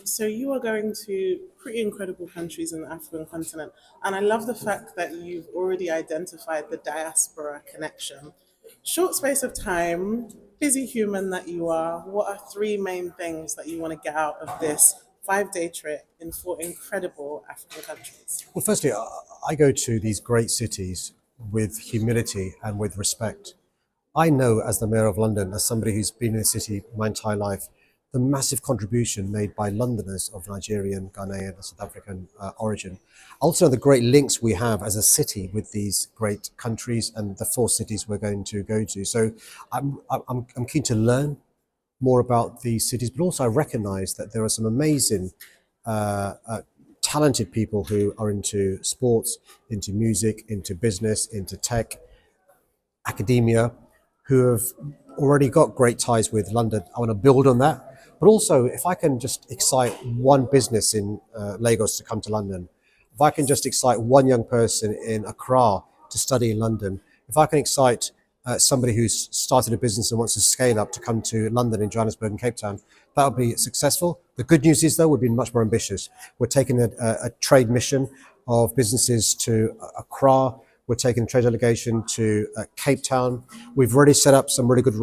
So you are going to pretty incredible countries in the African continent, and I love the fact that you've already identified the diaspora connection. Short space of time, busy human that you are, what are three main things that you want to get out of this 5 day trip in four incredible African countries? Well, firstly, I go to these great cities with humility and with respect. I know, as the Mayor of London, as somebody who's been in the city my entire life, the massive contribution made by Londoners of Nigerian, Ghanaian, and South African origin. Also, the great links we have as a city with these great countries and the four cities we're going to go to. So I'm keen to learn more about these cities, but also I recognize that there are some amazing talented people who are into sports, into music, into business, into tech, academia, who have already got great ties with London. I want to build on that. But also, if I can just excite one business in Lagos to come to London, if I can just excite one young person in Accra to study in London, if I can excite somebody who's started a business and wants to scale up to come to London, in Johannesburg and Cape Town, that would be successful. The good news is, though, we're being much more ambitious. We're taking a trade mission of businesses to Accra. We're taking a trade delegation to Cape Town. We've already set up some really good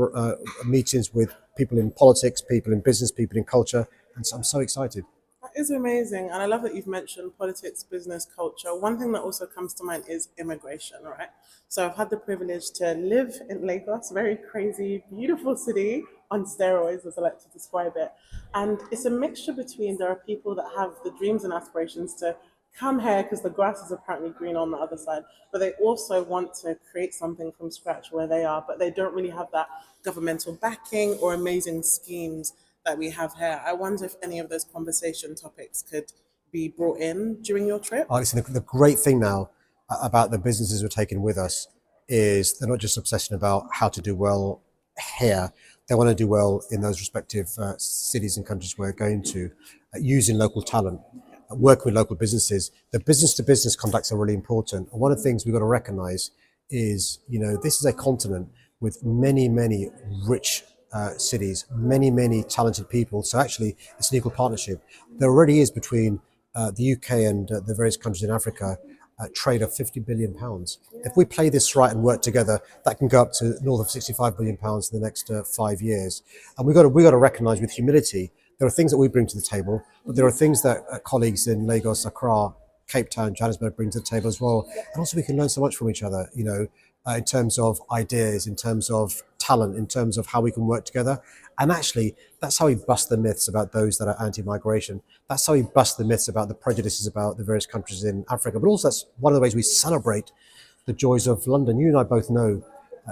meetings with people in politics, people in business, people in culture, and so I'm so excited. That is amazing. And I love that you've mentioned politics, business, culture. One thing that also comes to mind is immigration, right? So I've had the privilege to live in Lagos, very crazy, beautiful city on steroids, as I like to describe it. And it's a mixture between there are people that have the dreams and aspirations to come here because the grass is apparently green on the other side, but they also want to create something from scratch where they are, but they don't really have that governmental backing or amazing schemes that we have here. I wonder if any of those conversation topics could be brought in during your trip. Listen, the great thing now about the businesses we're taking with us is they're not just obsessing about how to do well here. They want to do well in those respective cities and countries we're going to, using local talent, work with local businesses. The business to business contacts are really important. And one of the things we've got to recognize is, this is a continent with many, many rich cities, many, many talented people. So actually, it's an equal partnership. There already is between the UK and the various countries in Africa trade of £50 billion. If we play this right and work together, that can go up to north of £65 billion in the next 5 years. And we've got to recognize with humility, there are things that we bring to the table, but there are things that colleagues in Lagos, Accra, Cape Town, Johannesburg bring to the table as well. And also we can learn so much from each other, in terms of ideas, in terms of talent, in terms of how we can work together. And actually, that's how we bust the myths about those that are anti-migration. That's how we bust the myths about the prejudices about the various countries in Africa. But also that's one of the ways we celebrate the joys of London. You and I both know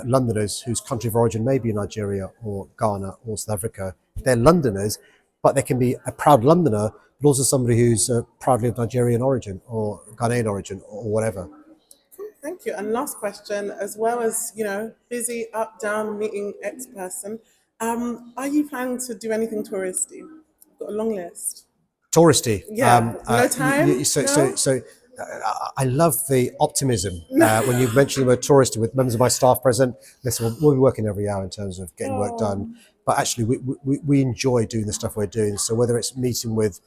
Londoners whose country of origin may be Nigeria or Ghana or South Africa. They're Londoners, but they can be a proud Londoner, but also somebody who's proudly of Nigerian origin or Ghanaian origin or whatever. Thank you. And last question, as well as, busy up, down, meeting X person, are you planning to do anything touristy? I've got a long list. Touristy. Yeah, no time? I love the optimism when you mention the word touristy with members of my staff present. Listen, we'll be working every hour in terms of getting work done, but actually we enjoy doing the stuff we're doing. So whether it's meeting with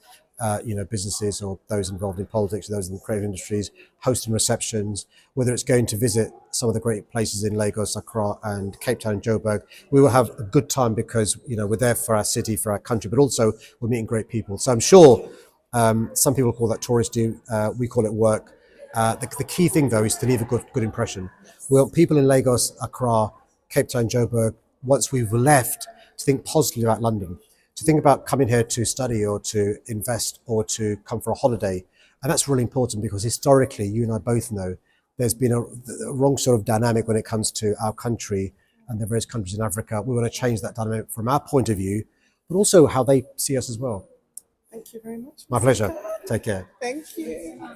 businesses or those involved in politics, or those in the creative industries, hosting receptions, whether it's going to visit some of the great places in Lagos, Accra and Cape Town and Joburg, we will have a good time because, we're there for our city, for our country, but also we're meeting great people. So I'm sure some people call that touristy, we call it work. The key thing though is to leave a good impression. We want people in Lagos, Accra, Cape Town, Joburg, once we've left, to think positively about London, to think about coming here to study or to invest or to come for a holiday. And that's really important because historically, you and I both know, there's been a wrong sort of dynamic when it comes to our country and the various countries in Africa. We want to change that dynamic from our point of view, but also how they see us as well. Thank you very much. My pleasure. Take care. Thank you.